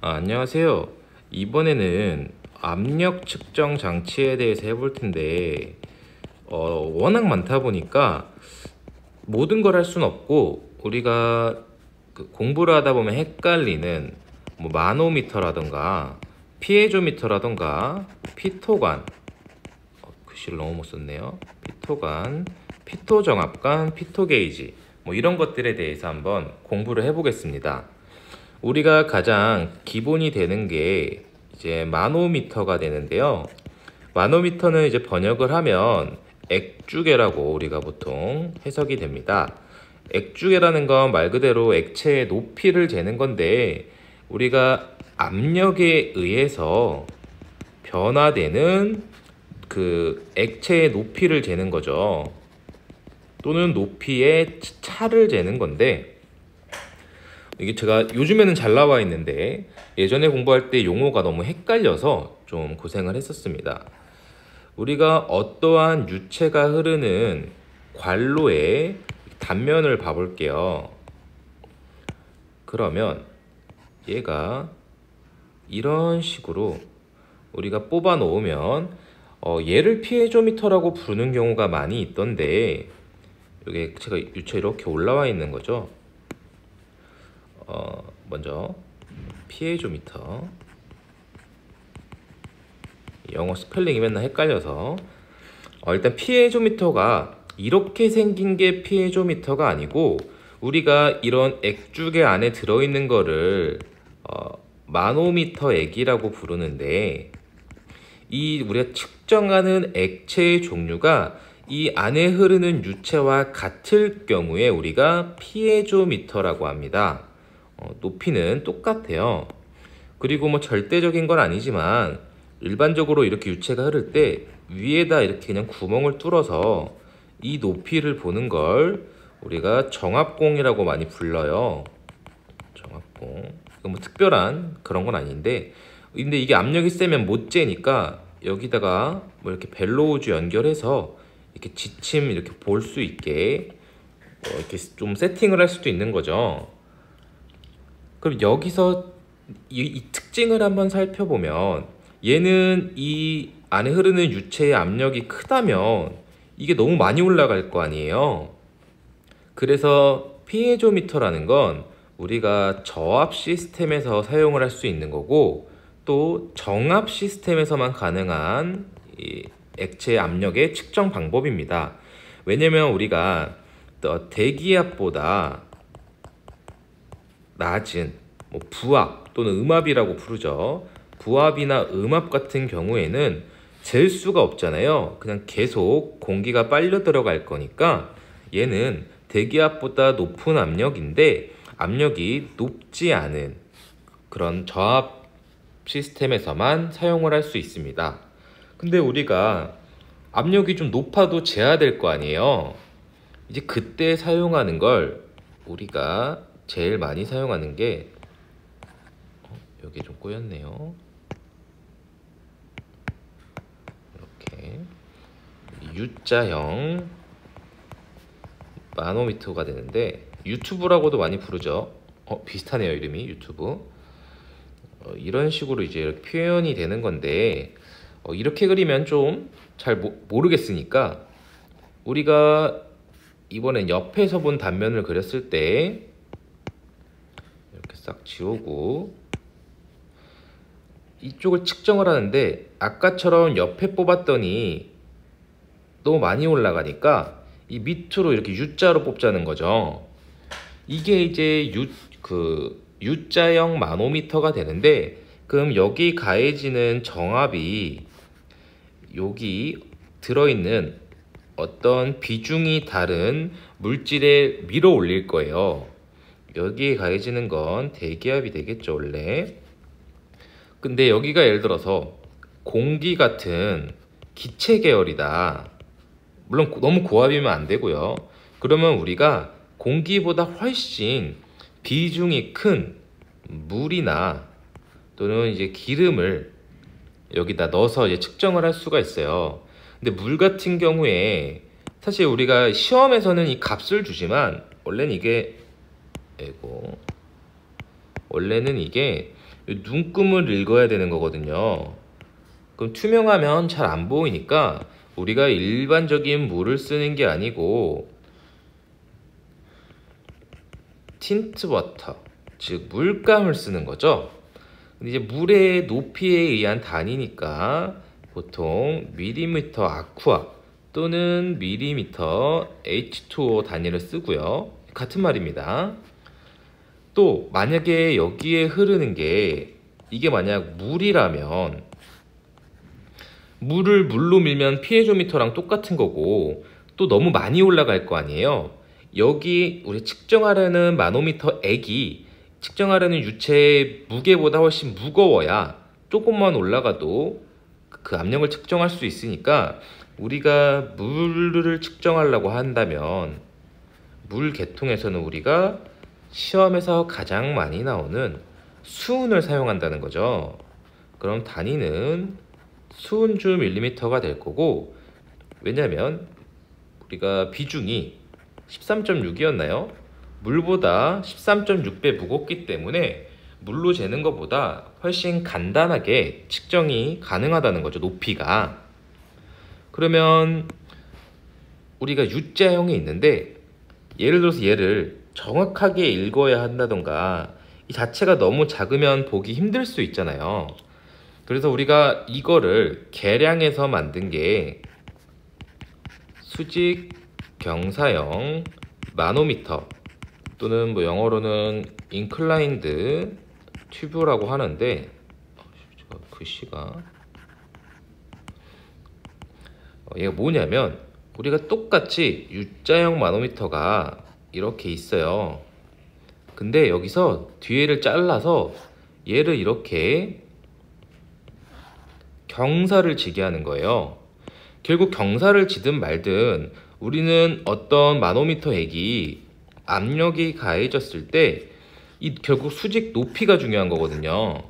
안녕하세요. 이번에는 압력 측정 장치에 대해서 해볼 텐데, 워낙 많다 보니까 모든 걸 할 수는 없고, 우리가 공부를 하다 보면 헷갈리는 뭐 마노미터라던가 피에조미터라던가 피토관, 글씨를 너무 못 썼네요. 피토관, 피토정압관, 피토게이지, 뭐 이런 것들에 대해서 한번 공부를 해보겠습니다. 우리가 가장 기본이 되는 게 이제 마노미터가 되는데요. 마노미터는 이제 번역을 하면 액주계라고 우리가 보통 해석이 됩니다. 액주계라는 건 말 그대로 액체의 높이를 재는 건데, 우리가 압력에 의해서 변화되는 그 액체의 높이를 재는 거죠. 또는 높이의 차를 재는 건데, 이게 제가 요즘에는 잘 나와 있는데 예전에 공부할 때 용어가 너무 헷갈려서 좀 고생을 했었습니다. 우리가 어떠한 유체가 흐르는 관로의 단면을 봐볼게요. 그러면 얘가 이런 식으로 우리가 뽑아 놓으면 얘를 피에조미터라고 부르는 경우가 많이 있던데, 이게 제가 유체 이렇게 올라와 있는 거죠. 먼저 피에조미터, 영어 스펠링이 맨날 헷갈려서 일단 피에조미터가 이렇게 생긴 게 피에조미터가 아니고, 우리가 이런 액주계 안에 들어있는 거를 마노미터 액이라고 부르는데, 이 우리가 측정하는 액체의 종류가 이 안에 흐르는 유체와 같을 경우에 우리가 피에조미터라고 합니다. 높이는 똑같아요. 그리고 뭐 절대적인 건 아니지만 일반적으로 이렇게 유체가 흐를 때 위에다 이렇게 그냥 구멍을 뚫어서 이 높이를 보는 걸 우리가 정압공이라고 많이 불러요. 정압공. 뭐 특별한 그런 건 아닌데, 근데 이게 압력이 세면 못 재니까 여기다가 뭐 이렇게 벨로우즈 연결해서 이렇게 지침 이렇게 볼 수 있게 이렇게 좀 세팅을 할 수도 있는 거죠. 그럼 여기서 이 특징을 한번 살펴보면, 얘는 이 안에 흐르는 유체의 압력이 크다면 이게 너무 많이 올라갈 거 아니에요. 그래서 피에조미터라는 건 우리가 저압 시스템에서 사용을 할 수 있는 거고, 또 정압 시스템에서만 가능한 이 액체의 압력의 측정 방법입니다. 왜냐면 우리가 대기압보다 낮은 뭐 부압 또는 음압이라고 부르죠. 부압이나 음압 같은 경우에는 잴 수가 없잖아요. 그냥 계속 공기가 빨려 들어갈 거니까 얘는 대기압보다 높은 압력인데, 압력이 높지 않은 그런 저압 시스템에서만 사용을 할 수 있습니다. 근데 우리가 압력이 좀 높아도 재야 될 거 아니에요. 이제 그때 사용하는 걸 우리가 제일 많이 사용하는 게 여기 좀 꼬였네요. 이렇게 U자형 마노미터가 되는데, 유튜브라고도 많이 부르죠. 비슷하네요, 이름이. 유튜브. 이런 식으로 이제 이렇게 표현이 되는 건데, 이렇게 그리면 좀 잘 모르겠으니까 우리가 이번엔 옆에서 본 단면을 그렸을 때 이렇게 싹 지우고 이쪽을 측정을 하는데, 아까처럼 옆에 뽑았더니 너무 많이 올라가니까 이 밑으로 이렇게 U자로 뽑자는 거죠. 이게 이제 U자형 마노미터가 되는데, 그럼 여기 가해지는 정압이 여기 들어있는 어떤 비중이 다른 물질에 밀어 올릴 거예요. 여기에 가해지는 건 대기압이 되겠죠, 원래. 근데 여기가 예를 들어서 공기 같은 기체 계열이다. 물론 너무 고압이면 안 되고요. 그러면 우리가 공기보다 훨씬 비중이 큰 물이나 또는 이제 기름을 여기다 넣어서 이제 측정을 할 수가 있어요. 근데 물 같은 경우에 사실 우리가 시험에서는 이 값을 주지만 원래는 이게 원래는 이게 눈금을 읽어야 되는 거거든요. 그럼 투명하면 잘 안 보이니까 우리가 일반적인 물을 쓰는 게 아니고 틴트 워터, 즉 물감을 쓰는 거죠. 근데 이제 물의 높이에 의한 단위니까 보통 밀리미터 아쿠아 또는 밀리미터 H2O 단위를 쓰고요. 같은 말입니다. 또 만약에 여기에 흐르는 게 이게 만약 물이라면 물을 물로 밀면 피에조미터랑 똑같은 거고 또 너무 많이 올라갈 거 아니에요. 여기 우리 측정하려는 마노미터액이 측정하려는 유체의 무게보다 훨씬 무거워야 조금만 올라가도 그 압력을 측정할 수 있으니까 우리가 물을 측정하려고 한다면 물 계통에서는 우리가 시험에서 가장 많이 나오는 수은을 사용한다는 거죠. 그럼 단위는 수은주 밀리미터가 될 거고, 왜냐면 우리가 비중이 13.6이었나요? 물보다 13.6배 무겁기 때문에 물로 재는 것보다 훨씬 간단하게 측정이 가능하다는 거죠, 높이가. 그러면 우리가 U자형이 있는데 예를 들어서 얘를 정확하게 읽어야 한다던가 이 자체가 너무 작으면 보기 힘들 수 있잖아요. 그래서 우리가 이거를 계량해서 만든 게 수직 경사형 마노미터 또는 뭐 영어로는 인클라인드 튜브라고 하는데 글씨가 얘가 뭐냐면 우리가 똑같이 U자형 마노미터가 이렇게 있어요. 근데 여기서 뒤에를 잘라서 얘를 이렇게 경사를 지게 하는 거예요. 결국 경사를 지든 말든 우리는 어떤 마노미터액이 압력이 가해졌을 때 이 결국 수직 높이가 중요한 거거든요.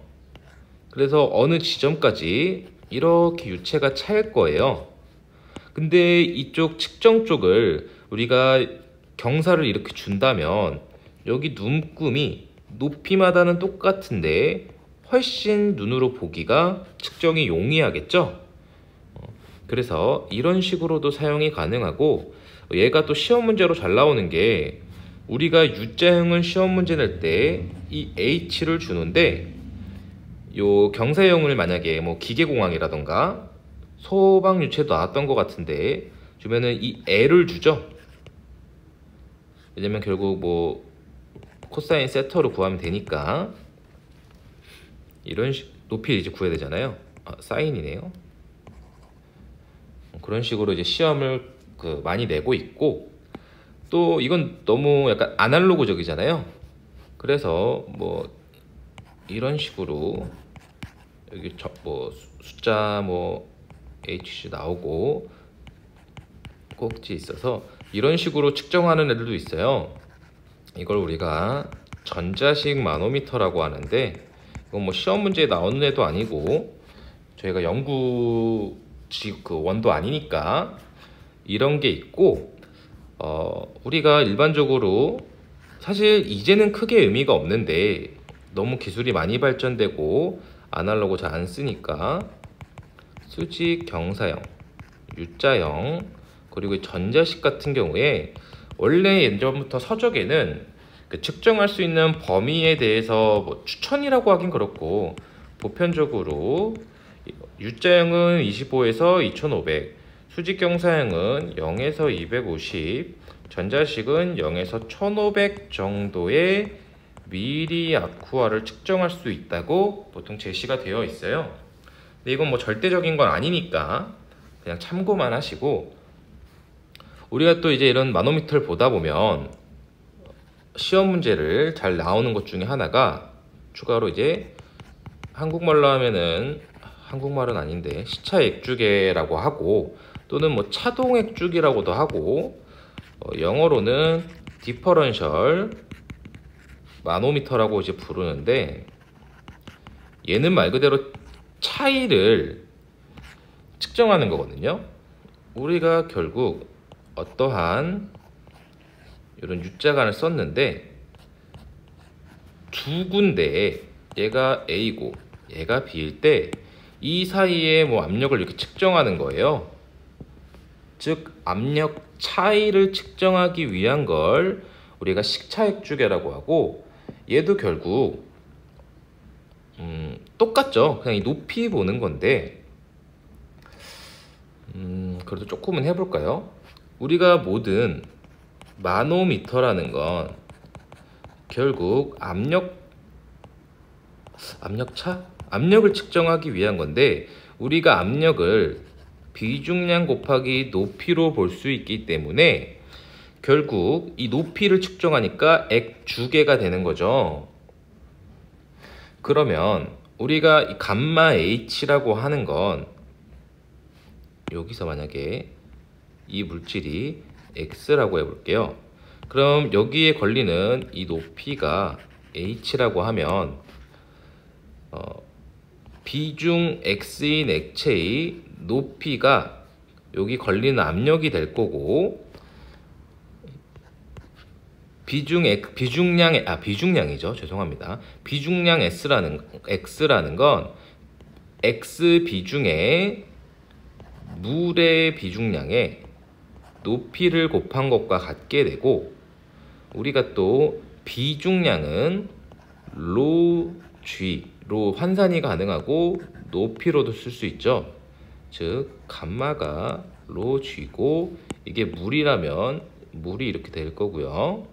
그래서 어느 지점까지 이렇게 유체가 찰 거예요. 근데 이쪽 측정 쪽을 우리가 경사를 이렇게 준다면 여기 눈금이 높이마다는 똑같은데 훨씬 눈으로 보기가 측정이 용이하겠죠. 그래서 이런 식으로도 사용이 가능하고 얘가 또 시험 문제로 잘 나오는 게 우리가 U자형은 시험 문제 낼 때 이 H를 주는데 요 경사형을 만약에 뭐 기계공학이라던가 소방유체도 나왔던 것 같은데 주면은 이 L을 주죠. 왜냐면 결국 뭐 코사인 세터로 구하면 되니까 이런 높이 이제 구해야 되잖아요. 사인이네요. 그런 식으로 이제 시험을 많이 내고 있고 또 이건 너무 약간 아날로그적이잖아요. 그래서 뭐 이런 식으로 여기 뭐 숫자 뭐 HC 나오고 꼭지 있어서 이런 식으로 측정하는 애들도 있어요. 이걸 우리가 전자식 마노미터라고 하는데 이건 뭐 시험 문제에 나오는 애도 아니고 저희가 연구 원도 아니니까 이런 게 있고 우리가 일반적으로 사실 이제는 크게 의미가 없는데 너무 기술이 많이 발전되고 아날로그 잘 안 쓰니까 수직 경사형, U자형 그리고 전자식 같은 경우에 원래 예전부터 서적에는 측정할 수 있는 범위에 대해서 뭐 추천이라고 하긴 그렇고 보편적으로 U자형은 25에서 2500, 수직 경사형은 0에서 250, 전자식은 0에서 1500 정도의 미리 아쿠아를 측정할 수 있다고 보통 제시가 되어 있어요. 근데 이건 뭐 절대적인 건 아니니까 그냥 참고만 하시고 우리가 또 이제 이런 마노미터를 보다 보면 시험 문제를 잘 나오는 것 중에 하나가 추가로 이제 한국말로 하면은 한국말은 아닌데 시차 액주계라고 하고 또는 뭐 차동 액주기라고도 하고 영어로는 디퍼런셜 마노미터라고 이제 부르는데 얘는 말 그대로 차이를 측정하는 거거든요. 우리가 결국 어떠한 이런 U자간을 썼는데 두 군데 얘가 A고 얘가 B일 때 이 사이에 뭐 압력을 이렇게 측정하는 거예요. 즉 압력 차이를 측정하기 위한 걸 우리가 식차액주계라고 하고, 얘도 결국 똑같죠. 그냥 이 높이 보는 건데 그래도 조금은 해볼까요? 우리가 모든 마노미터라는 건 결국 압력을 측정하기 위한 건데, 우리가 압력을 비중량 곱하기 높이로 볼 수 있기 때문에 결국 이 높이를 측정하니까 액주계가 되는 거죠. 그러면 우리가 이 감마 H라고 하는 건, 여기서 만약에 이 물질이 X라고 해볼게요. 그럼 여기에 걸리는 이 높이가 H라고 하면 비중 X인 액체의 높이가 여기 걸리는 압력이 될 거고, 비중량이죠. 죄송합니다. 비중량 X라는 건 X 비중의 물의 비중량에 높이를 곱한 것과 같게 되고, 우리가 또 비중량은 로 G로 환산이 가능하고 높이로도 쓸 수 있죠. 즉 감마가 로 G고 이게 물이라면 물이 이렇게 될 거고요.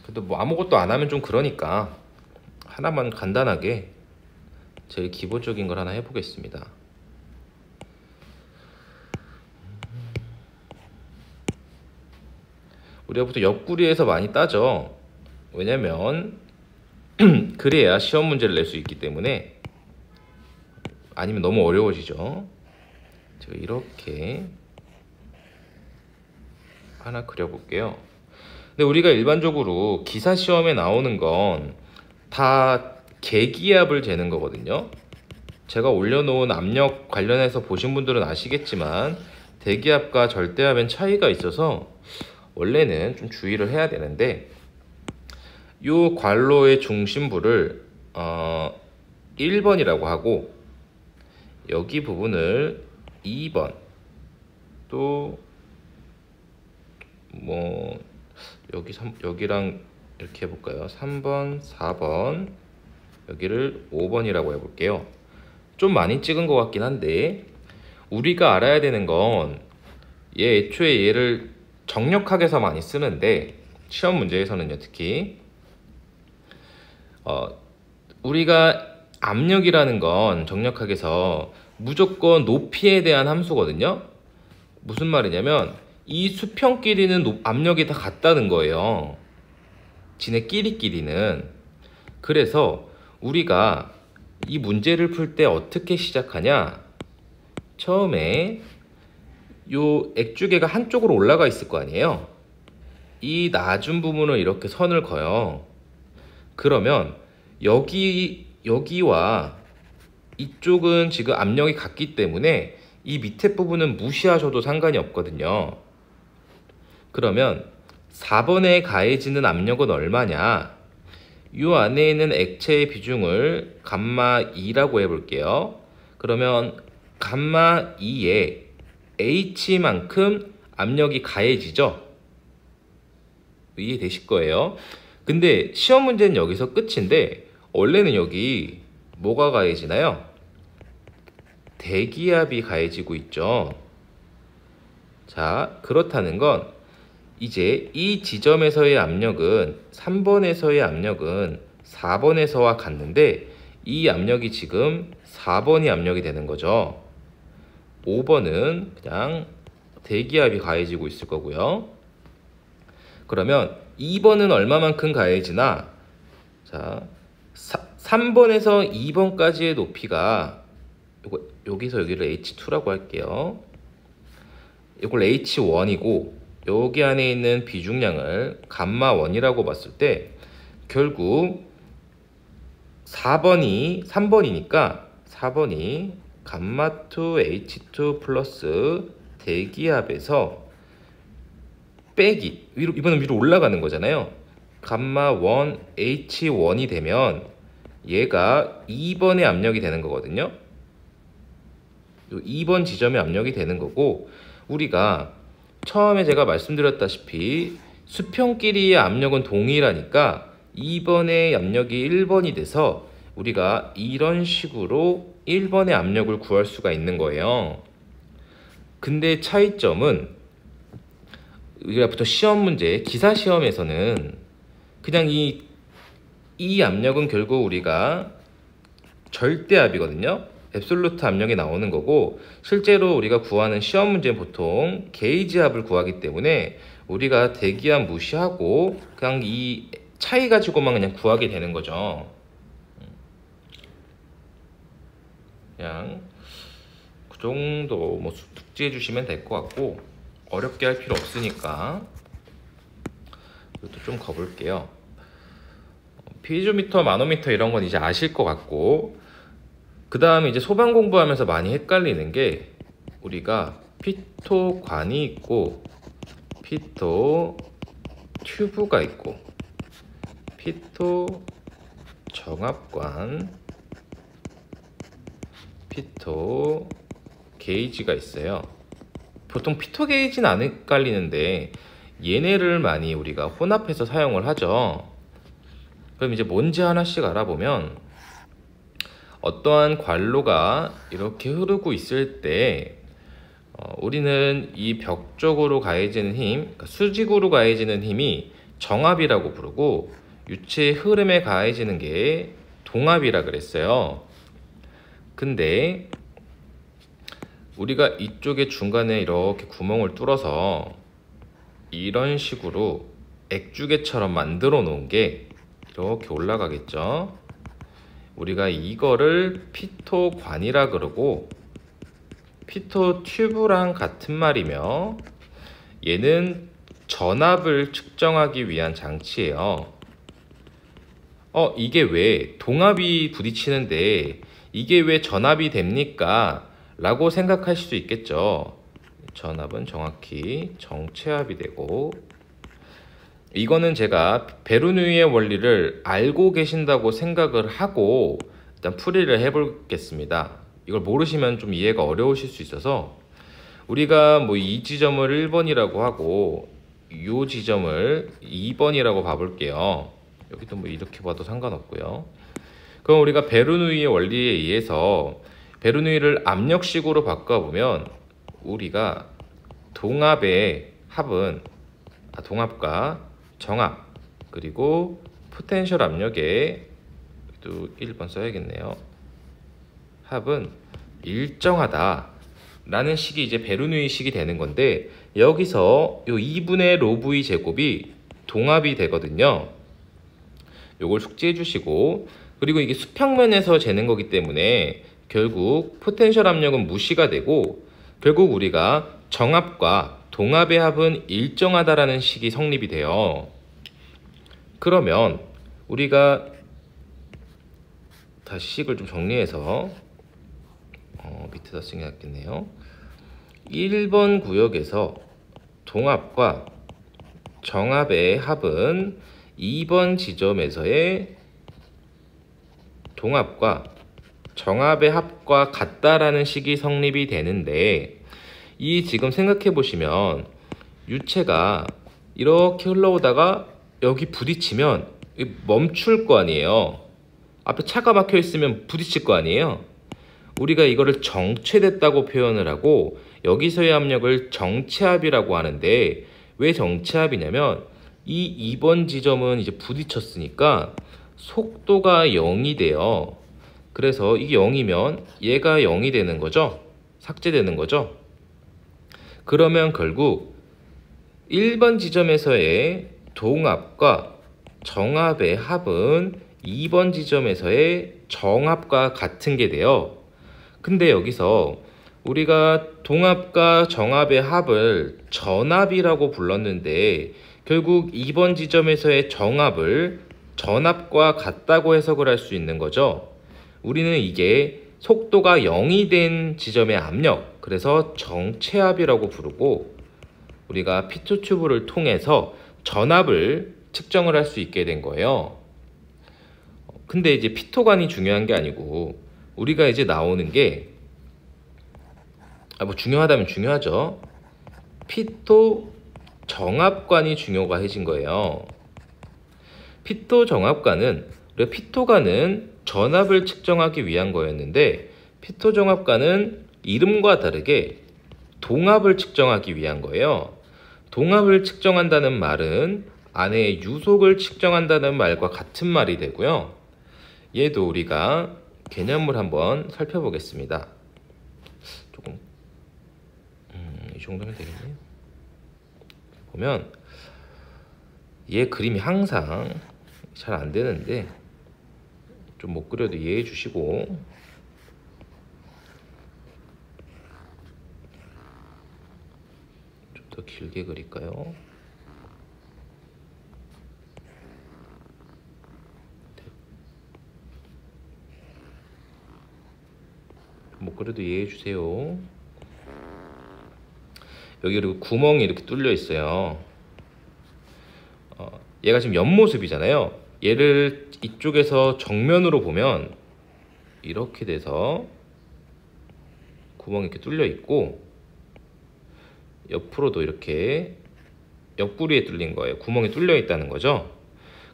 그래도 뭐 아무것도 안 하면 좀 그러니까 하나만 간단하게 제일 기본적인 걸 하나 해보겠습니다. 우리가 보통 옆구리에서 많이 따죠. 왜냐면 그래야 시험 문제를 낼 수 있기 때문에. 아니면 너무 어려워지죠. 제가 이렇게 하나 그려볼게요. 근데 우리가 일반적으로 기사 시험에 나오는 건 다 계기압을 재는 거거든요. 제가 올려놓은 압력 관련해서 보신 분들은 아시겠지만 대기압과 절대압엔 차이가 있어서 원래는 좀 주의를 해야 되는데, 이 관로의 중심부를 1번이라고 하고 여기 부분을 2번, 또 뭐 여기랑 이렇게 해볼까요? 3번, 4번, 여기를 5번이라고 해볼게요. 좀 많이 찍은 것 같긴 한데, 우리가 알아야 되는 건 애초에 얘를 정력학에서 많이 쓰는데 시험 문제에서는요 특히 우리가 압력이라는 건 정력학에서 무조건 높이에 대한 함수거든요. 무슨 말이냐면 이 수평끼리는 압력이 다 같다는 거예요. 지네끼리는. 그래서 우리가 이 문제를 풀 때 어떻게 시작하냐, 처음에 요 액주계가 한쪽으로 올라가 있을 거 아니에요. 이 낮은 부분을 이렇게 선을 그어요. 그러면 여기와 이쪽은 지금 압력이 같기 때문에 이 밑에 부분은 무시하셔도 상관이 없거든요. 그러면 4번에 가해지는 압력은 얼마냐? 이 안에 있는 액체의 비중을 감마 2라고 해볼게요. 그러면 감마 2에 H만큼 압력이 가해지죠? 이해되실 거예요. 근데 시험 문제는 여기서 끝인데, 원래는 여기 뭐가 가해지나요? 대기압이 가해지고 있죠. 자, 그렇다는 건 이제 이 지점에서의 압력은 3번에서의 압력은 4번에서와 같는데, 이 압력이 지금 4번이 압력이 되는 거죠. 5번은 그냥 대기압이 가해지고 있을 거고요. 그러면 2번은 얼마만큼 가해지나? 자, 3번에서 2번까지의 높이가 여기서 여기를 H2라고 할게요. 이걸 H1이고 여기 안에 있는 비중량을 감마1이라고 봤을 때 결국 3번이니까 4번이 감마2 H2 플러스 대기압에서 빼기, 이번엔 위로 올라가는 거잖아요. 감마 1 H1이 되면 얘가 2번의 압력이 되는 거거든요. 2번 지점의 압력이 되는 거고, 우리가 처음에 제가 말씀드렸다시피 수평끼리의 압력은 동일하니까 2번의 압력이 1번이 돼서 우리가 이런 식으로 1번의 압력을 구할 수가 있는 거예요. 근데 차이점은 우리가 보통 시험 문제, 기사 시험에서는 그냥 이 압력은 결국 우리가 절대압이거든요. 앱솔루트 압력이 나오는 거고, 실제로 우리가 구하는 시험 문제는 보통 게이지압을 구하기 때문에 우리가 대기압 무시하고 그냥 이 차이 가지고만 그냥 구하게 되는 거죠. 그냥 그 정도 뭐 숙지해 주시면 될 것 같고, 어렵게 할 필요 없으니까 이것도 좀 가볼게요. 피조미터, 마노미터 이런 건 이제 아실 것 같고, 그 다음에 이제 소방 공부하면서 많이 헷갈리는 게, 우리가 피토관이 있고 피토 튜브가 있고 피토 정압관, 피토 게이지가 있어요. 보통 피토 게이지는 안 헷갈리는데 얘네를 많이 우리가 혼합해서 사용을 하죠. 그럼 이제 뭔지 하나씩 알아보면, 어떠한 관로가 이렇게 흐르고 있을 때 우리는 이 벽 쪽으로 가해지는 힘, 그러니까 수직으로 가해지는 힘이 정압이라고 부르고, 유체의 흐름에 가해지는 게 동압이라 그랬어요. 근데 우리가 이쪽에 중간에 이렇게 구멍을 뚫어서 이런 식으로 액주개처럼 만들어 놓은 게 이렇게 올라가겠죠. 우리가 이거를 피토관이라 그러고, 피토 튜브랑 같은 말이며, 얘는 전압을 측정하기 위한 장치예요. 이게 왜 동압이 부딪히는데 이게 왜 전압이 됩니까? 라고 생각하실 수 있겠죠. 전압은 정확히 정체압이 되고, 이거는 제가 베르누이의 원리를 알고 계신다고 생각을 하고 일단 풀이를 해보겠습니다. 이걸 모르시면 좀 이해가 어려우실 수 있어서, 우리가 뭐 이 지점을 1번이라고 하고 이 지점을 2번이라고 봐볼게요. 여기도 뭐 이렇게 봐도 상관없고요. 그럼 우리가 베르누이의 원리에 의해서 베르누이를 압력식으로 바꿔보면, 우리가 동압의 합은 동압과 정압 그리고 포텐셜 압력에 또 1번 써야겠네요. 합은 일정하다 라는 식이 이제 베르누이 식이 되는 건데, 여기서 요 2분의 로브이 제곱이 동압이 되거든요. 요걸 숙지해 주시고, 그리고 이게 수평면에서 재는 거기 때문에 결국 포텐셜 압력은 무시가 되고, 결국 우리가 정압과 동압의 합은 일정하다라는 식이 성립이 돼요. 그러면 우리가 다시 식을 좀 정리해서 밑에다 쓰는 게 낫겠네요. 1번 구역에서 동압과 정압의 합은 2번 지점에서의 동압과 정압의 합과 같다라는 식이 성립이 되는데, 이 지금 생각해 보시면 유체가 이렇게 흘러오다가 여기 부딪히면 멈출 거 아니에요. 앞에 차가 막혀 있으면 부딪힐 거 아니에요. 우리가 이거를 정체됐다고 표현을 하고, 여기서의 압력을 정체압이라고 하는데, 왜 정체압이냐면 이 2번 지점은 이제 부딪혔으니까 속도가 0이 돼요. 그래서 이게 0이면 얘가 0이 되는 거죠. 삭제되는 거죠. 그러면 결국 1번 지점에서의 동압과 정압의 합은 2번 지점에서의 정압과 같은 게 돼요. 근데 여기서 우리가 동압과 정압의 합을 전압이라고 불렀는데, 결국 2번 지점에서의 정압을 전압과 같다고 해석을 할 수 있는 거죠. 우리는 이게 속도가 0이 된 지점의 압력, 그래서 정체압이라고 부르고, 우리가 피토 튜브를 통해서 전압을 측정을 할 수 있게 된 거예요. 근데 이제 피토관이 중요한 게 아니고 우리가 이제 나오는 게 뭐 중요하다면 중요하죠. 피토 정압관이 중요해진 거예요. 피토 정압관은 우리가 피토관은 전압을 측정하기 위한 거였는데 피토 정압관은 이름과 다르게 동압을 측정하기 위한 거예요. 동압을 측정한다는 말은 안에 유속을 측정한다는 말과 같은 말이 되고요. 얘도 우리가 개념을 한번 살펴보겠습니다. 조금 이 정도면 되겠네요. 보면 얘 그림이 항상 잘 안 되는데 좀 못 그려도 이해해 주시고, 좀 더 길게 그릴까요? 못 그려도 이해해 주세요. 여기 그리고 구멍이 이렇게 뚫려 있어요. 얘가 지금 옆모습이잖아요. 얘를 이쪽에서 정면으로 보면 이렇게 돼서 구멍이 이렇게 뚫려 있고, 옆으로도 이렇게 옆구리에 뚫린 거예요. 구멍이 뚫려 있다는 거죠.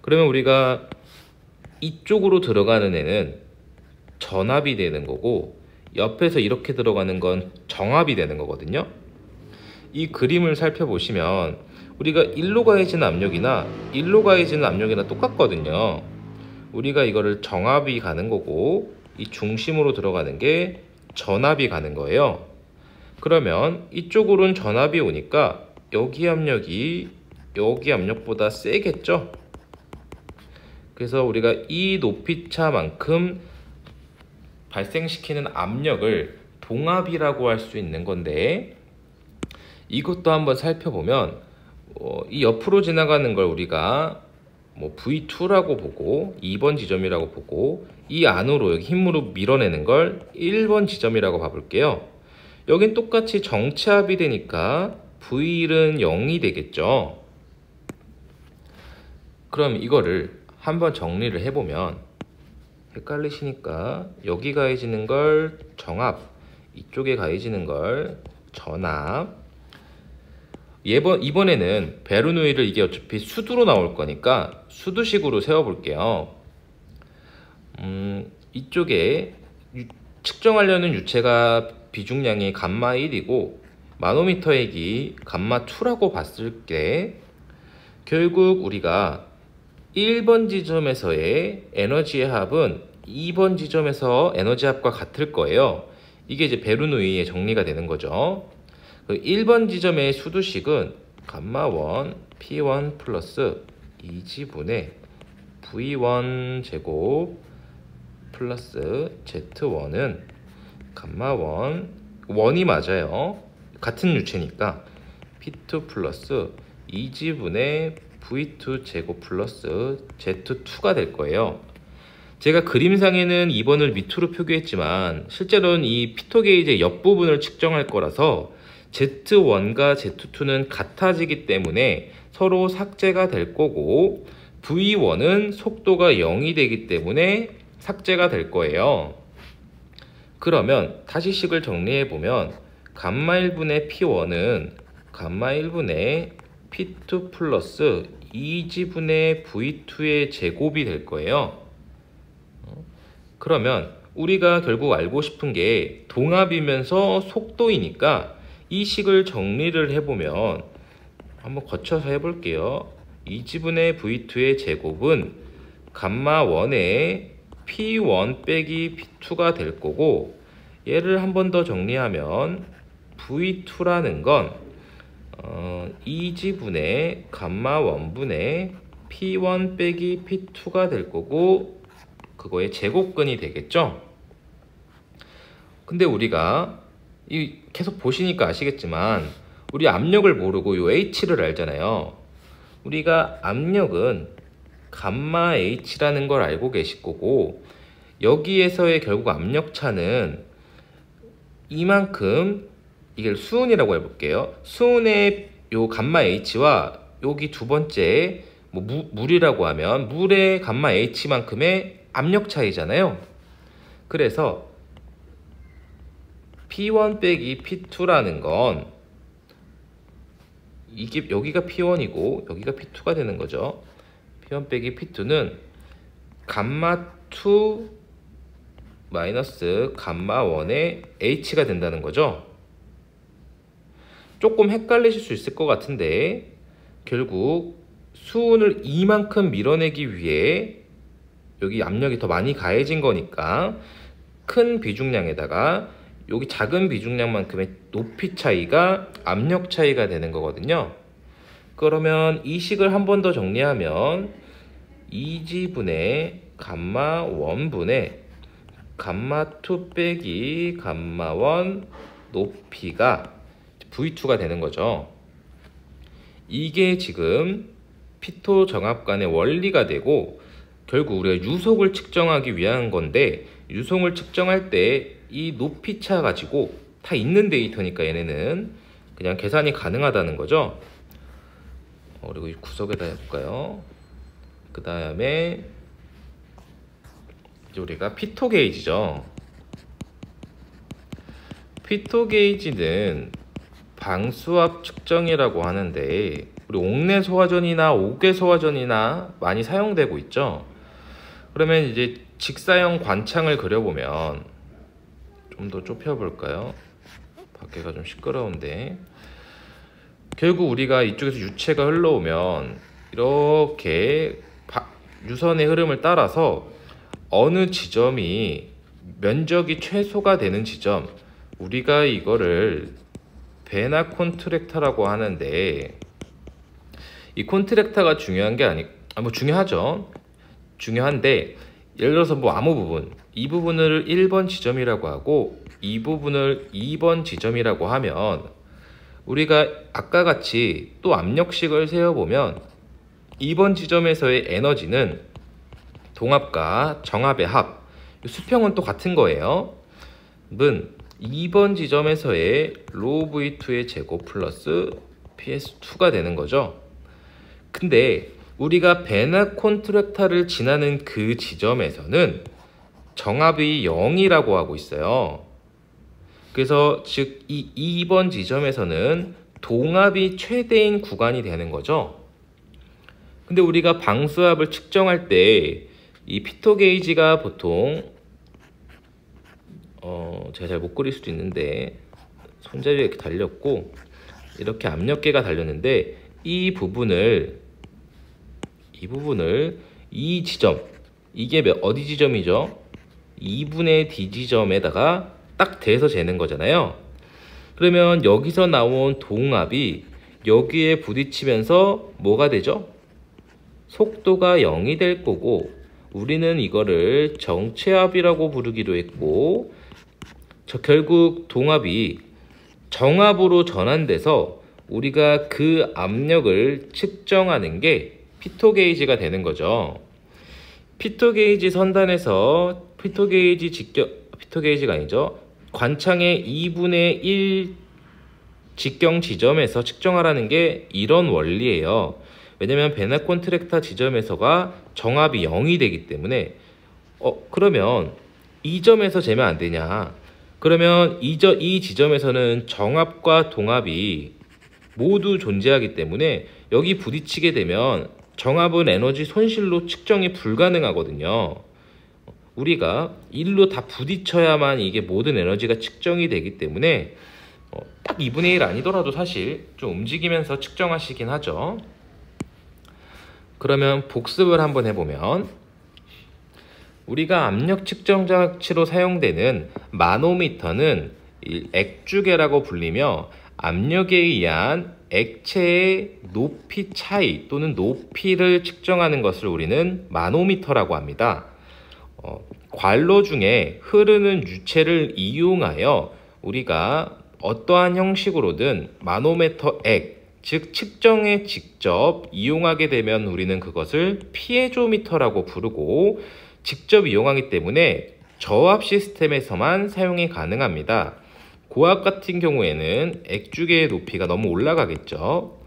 그러면 우리가 이쪽으로 들어가는 애는 전압이 되는 거고, 옆에서 이렇게 들어가는 건 정압이 되는 거거든요. 이 그림을 살펴보시면 우리가 일로 가해지는 압력이나 일로 가해지는 압력이나 똑같거든요. 우리가 이거를 정압이 가는 거고 이 중심으로 들어가는 게 전압이 가는 거예요. 그러면 이쪽으로는 전압이 오니까 여기 압력이 여기 압력보다 세겠죠. 그래서 우리가 이 높이차만큼 발생시키는 압력을 동압이라고 할 수 있는 건데, 이것도 한번 살펴보면 이 옆으로 지나가는 걸 우리가 뭐 V2라고 보고 2번 지점이라고 보고, 이 안으로 여기 힘으로 밀어내는 걸 1번 지점이라고 봐볼게요. 여긴 똑같이 정체압이 되니까 V1은 0이 되겠죠. 그럼 이거를 한번 정리를 해보면, 헷갈리시니까 여기 가해지는 걸 정압, 이쪽에 가해지는 걸 전압. 이번에는 베르누이를 이게 어차피 수두로 나올 거니까 수두식으로 세워볼게요. 이쪽에 측정하려는 유체가 비중량이 감마 1이고 마노미터액이 감마 2라고 봤을 때, 결국 우리가 1번 지점에서의 에너지의 합은 2번 지점에서 에너지 합과 같을 거예요. 이게 이제 베르누이의 정리가 되는 거죠. 1번 지점의 수두식은 감마1 P1 플러스 2지분의 V1 제곱 플러스 Z1은 감마1 1이 맞아요. 같은 유체니까 P2 플러스 2지분의 V2 제곱 플러스 Z2가 될 거예요. 제가 그림상에는 2번을 밑으로 표기했지만 실제로는 이 피토 게이지의 옆부분을 측정할 거라서 Z1과 Z2는 같아지기 때문에 서로 삭제가 될 거고, V1은 속도가 0이 되기 때문에 삭제가 될 거예요. 그러면 다시 식을 정리해 보면 감마 1분의 P1은 감마 1분의 P2 플러스 2지분의 V2의 제곱이 될 거예요. 그러면 우리가 결국 알고 싶은 게 동압이면서 속도이니까 이 식을 정리를 해보면, 한번 거쳐서 해볼게요. 2지분의 V2의 제곱은 감마 1의 P1 빼기 P2가 될 거고, 얘를 한 번 더 정리하면 V2라는 건 2지분의 감마 1분의 P1 빼기 P2가 될 거고, 그거의 제곱근이 되겠죠. 근데 우리가 계속 보시니까 아시겠지만 우리 압력을 모르고 요 H를 알잖아요. 우리가 압력은 감마 H라는 걸 알고 계실 거고, 여기에서의 결국 압력차는 이만큼, 이걸 수은이라고 해볼게요. 수은의 요 감마 H와 여기 두 번째 뭐 물이라고 하면 물의 감마 H만큼의 압력 차이잖아요. 그래서 P1 빼기 P2라는 건 이게 여기가 P1이고 여기가 P2가 되는 거죠. P1 빼기 P2는 감마2 마이너스 감마1의 H가 된다는 거죠. 조금 헷갈리실 수 있을 것 같은데 결국 수온을 이만큼 밀어내기 위해 여기 압력이 더 많이 가해진 거니까 큰 비중량에다가 여기 작은 비중량만큼의 높이 차이가 압력 차이가 되는 거거든요. 그러면 이 식을 한 번 더 정리하면 2G분의 감마 1분의 감마 2 빼기 감마 1 높이가 V2가 되는 거죠. 이게 지금 피토 정압관의 원리가 되고 결국 우리가 유속을 측정하기 위한 건데 유속을 측정할 때 이 높이차 가지고 다 있는 데이터니까 얘네는 그냥 계산이 가능하다는 거죠. 그리고 이 구석에다 해볼까요? 그 다음에 우리가 피토 게이지죠. 피토 게이지는 방수압 측정이라고 하는데 우리 옥내 소화전이나 옥외 소화전이나 많이 사용되고 있죠. 그러면 이제 직사형 관창을 그려보면 좀 더 좁혀볼까요? 밖에가 좀 시끄러운데 결국 우리가 이쪽에서 유체가 흘러오면 이렇게 유선의 흐름을 따라서 어느 지점이 면적이 최소가 되는 지점, 우리가 이거를 베나 콘트랙터라고 하는데 이 콘트랙터가 중요한 게 뭐 중요하죠. 중요한데 예를 들어서 뭐 아무 부분, 이 부분을 1번 지점이라고 하고 이 부분을 2번 지점이라고 하면 우리가 아까 같이 또 압력식을 세어보면 2번 지점에서의 에너지는 동압과 정압의 합, 수평은 또 같은 거예요. 는 2번 지점에서의 로 V2의 제곱 플러스 PS2가 되는 거죠. 근데 우리가 베나 콘트랙타를 지나는 그 지점에서는 정압이 0이라고 하고 있어요. 그래서 즉 이 2번 지점에서는 동압이 최대인 구간이 되는 거죠. 근데 우리가 방수압을 측정할 때 이 피토 게이지가 보통 제가 잘 못 그릴 수도 있는데 손잡이가 이렇게 달렸고 이렇게 압력계가 달렸는데 이 부분을 이 지점, 이게 어디 지점이죠? 2분의 D 지점에다가 딱 대서 재는 거잖아요. 그러면 여기서 나온 동압이 여기에 부딪히면서 뭐가 되죠? 속도가 0이 될 거고 우리는 이거를 정체압이라고 부르기도 했고 결국 동압이 정압으로 전환돼서 우리가 그 압력을 측정하는 게 피토 게이지가 되는 거죠. 피토 게이지 선단에서 피토 게이지가 아니죠. 관창의 2분의 1 직경 지점에서 측정하라는 게 이런 원리예요. 왜냐면 베나 콘트랙타 지점에서가 정압이 0이 되기 때문에 그러면 이 점에서 재면 안 되냐? 그러면 이 지점에서는 정압과 동압이 모두 존재하기 때문에 여기 부딪히게 되면 정압은 에너지 손실로 측정이 불가능하거든요. 우리가 일로 다 부딪혀야만 이게 모든 에너지가 측정이 되기 때문에 딱 2분의 1 아니더라도 사실 좀 움직이면서 측정하시긴 하죠. 그러면 복습을 한번 해보면 우리가 압력 측정 장치로 사용되는 마노미터는 액주계라고 불리며 압력에 의한 액체의 높이 차이 또는 높이를 측정하는 것을 우리는 마노미터라고 합니다. 관로 중에 흐르는 유체를 이용하여 우리가 어떠한 형식으로든 마노미터 액, 즉 측정에 직접 이용하게 되면 우리는 그것을 피에조미터라고 부르고 직접 이용하기 때문에 저압 시스템에서만 사용이 가능합니다. 고압 같은 경우에는 액주계의 높이가 너무 올라가겠죠.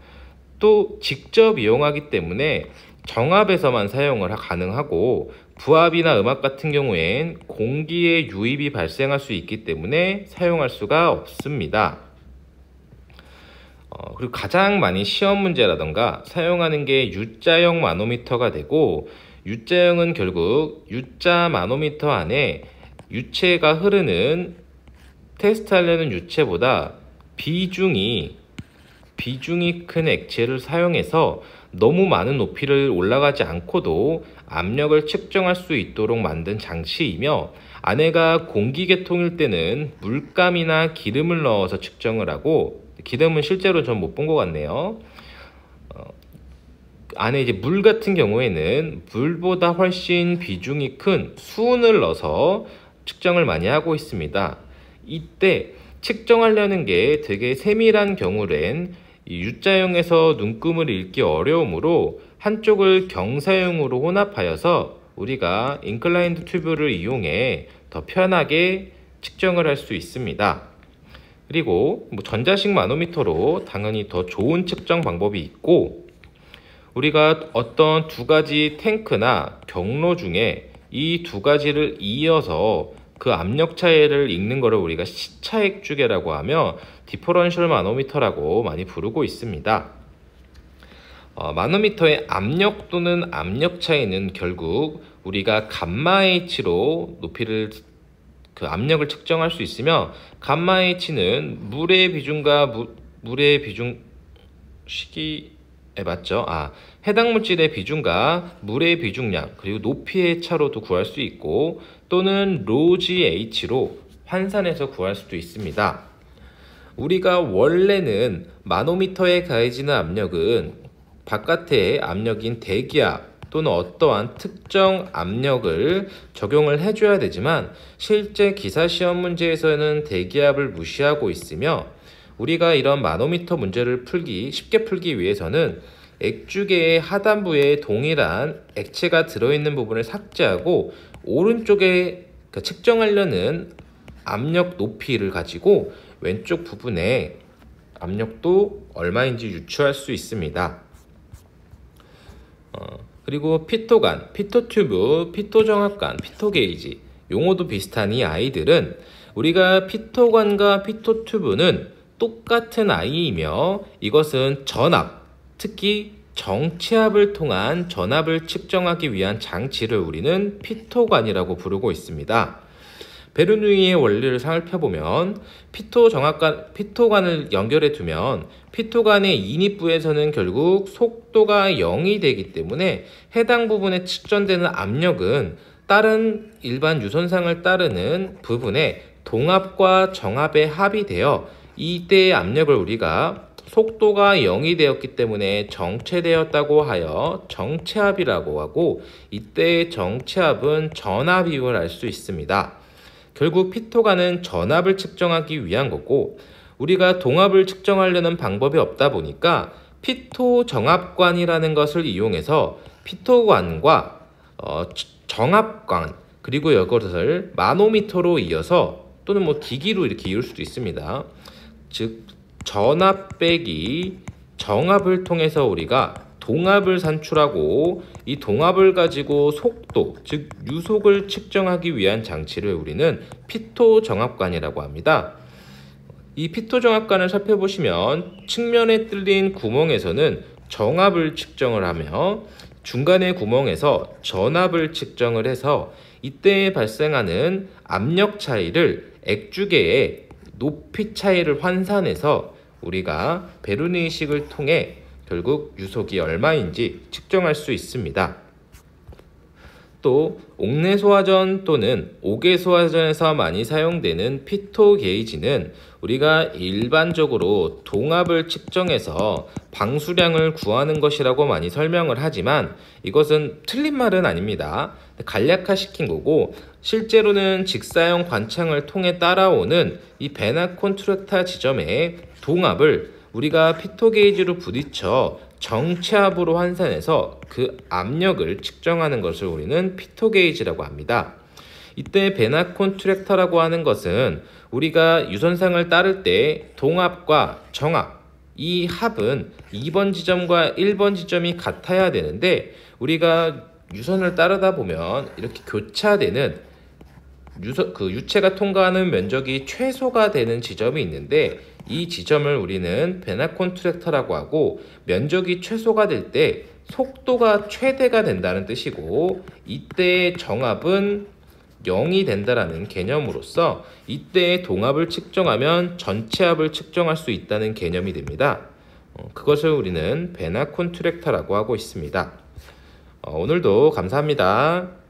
또 직접 이용하기 때문에 정압에서만 사용을 가능하고 부압이나 음압 같은 경우엔 공기의 유입이 발생할 수 있기 때문에 사용할 수가 없습니다. 그리고 가장 많이 시험 문제라던가 사용하는 게 U자형 마노미터가 되고, U자형은 결국 U자 마노미터 안에 유체가 흐르는, 테스트하려는 유체보다 비중이 큰 액체를 사용해서 너무 많은 높이를 올라가지 않고도 압력을 측정할 수 있도록 만든 장치이며, 안에가 공기계통일 때는 물감이나 기름을 넣어서 측정을 하고, 기름은 실제로 전 못 본 것 같네요. 안에 이제 물 같은 경우에는 물보다 훨씬 비중이 큰 수은을 넣어서 측정을 많이 하고 있습니다. 이때 측정하려는 게 되게 세밀한 경우엔 U자형에서 눈금을 읽기 어려우므로 한쪽을 경사형으로 혼합하여서 우리가 인클라인드 튜브를 이용해 더 편하게 측정을 할 수 있습니다. 그리고 전자식 마노미터로 당연히 더 좋은 측정 방법이 있고, 우리가 어떤 두 가지 탱크나 경로 중에 이 두 가지를 이어서 그 압력 차이를 읽는 것을 우리가 시차 액주계라고 하며 디퍼런셜 마노미터라고 많이 부르고 있습니다. 마노미터의 압력 또는 압력 차이는 결국 우리가 감마 H로 높이를 압력을 측정할 수 있으며, 감마 H는 물의 비중과 물의 비중 맞죠? 해당 물질의 비중과 물의 비중량 그리고 높이의 차로도 구할 수 있고, 또는 로지 H로 환산해서 구할 수도 있습니다. 우리가 원래는 마노미터에 가해지는 압력은 바깥의 압력인 대기압 또는 어떠한 특정 압력을 적용을 해줘야 되지만, 실제 기사 시험 문제에서는 대기압을 무시하고 있으며, 우리가 이런 마노미터 문제를 쉽게 풀기 위해서는 액주계의 하단부에 동일한 액체가 들어있는 부분을 삭제하고 오른쪽에 측정하려는 압력 높이를 가지고 왼쪽 부분에 압력도 얼마인지 유추할 수 있습니다. 그리고 피토관, 피토튜브, 피토정압관, 피토게이지, 용어도 비슷한 이 아이들은, 우리가 피토관과 피토튜브는 똑같은 아이이며, 이것은 전압, 특히 정체압을 통한 전압을 측정하기 위한 장치를 우리는 피토관이라고 부르고 있습니다. 베르누이의 원리를 살펴보면 피토관을 연결해 두면 피토관의 인입부에서는 결국 속도가 0이 되기 때문에 해당 부분에 측정되는 압력은 다른 일반 유선상을 따르는 부분에 동압과 정압의 합이 되어, 이때의 압력을 우리가 속도가 0이 되었기 때문에 정체되었다고 하여 정체압이라고 하고, 이때의 정체압은 전압임을 알 수 있습니다. 결국 피토관은 전압을 측정하기 위한 거고, 우리가 동압을 측정하려는 방법이 없다 보니까 피토정압관이라는 것을 이용해서 피토관과 정압관, 그리고 이것을 마노미터로 이어서, 또는 기기로 이렇게 이을 수도 있습니다. 즉 전압 빼기 정압을 통해서 우리가 동압을 산출하고, 이 동압을 가지고 속도, 즉 유속을 측정하기 위한 장치를 우리는 피토정압관이라고 합니다. 이 피토정압관을 살펴보시면 측면에 뚫린 구멍에서는 정압을 측정을 하며, 중간의 구멍에서 전압을 측정을 해서 이때 발생하는 압력 차이를 액주계의 높이 차이를 환산해서 우리가 베르누이식을 통해 결국 유속이 얼마인지 측정할 수 있습니다. 또 옥내소화전 또는 옥외소화전에서 많이 사용되는 피토 게이지는 우리가 일반적으로 동압을 측정해서 방수량을 구하는 것이라고 많이 설명을 하지만, 이것은 틀린 말은 아닙니다. 간략화시킨 거고, 실제로는 직사형 관창을 통해 따라오는 이 베나 콘트랙타 지점의 동압을 우리가 피토 게이지로 부딪혀 정체압으로 환산해서 그 압력을 측정하는 것을 우리는 피토 게이지라고 합니다. 이때 베나 콘트랙터라고 하는 것은 우리가 유선상을 따를 때 동압과 정압, 이 합은 2번 지점과 1번 지점이 같아야 되는데 우리가 유선을 따르다 보면 이렇게 교차되는 유체가 통과하는 면적이 최소가 되는 지점이 있는데 이 지점을 우리는 베나콘 트랙터라고 하고 면적이 최소가 될 때 속도가 최대가 된다는 뜻이고 이때의 정합은 0이 된다라는 개념으로서 이때의 동합을 측정하면 전체 합을 측정할 수 있다는 개념이 됩니다. 그것을 우리는 베나콘 트랙터라고 하고 있습니다. 오늘도 감사합니다.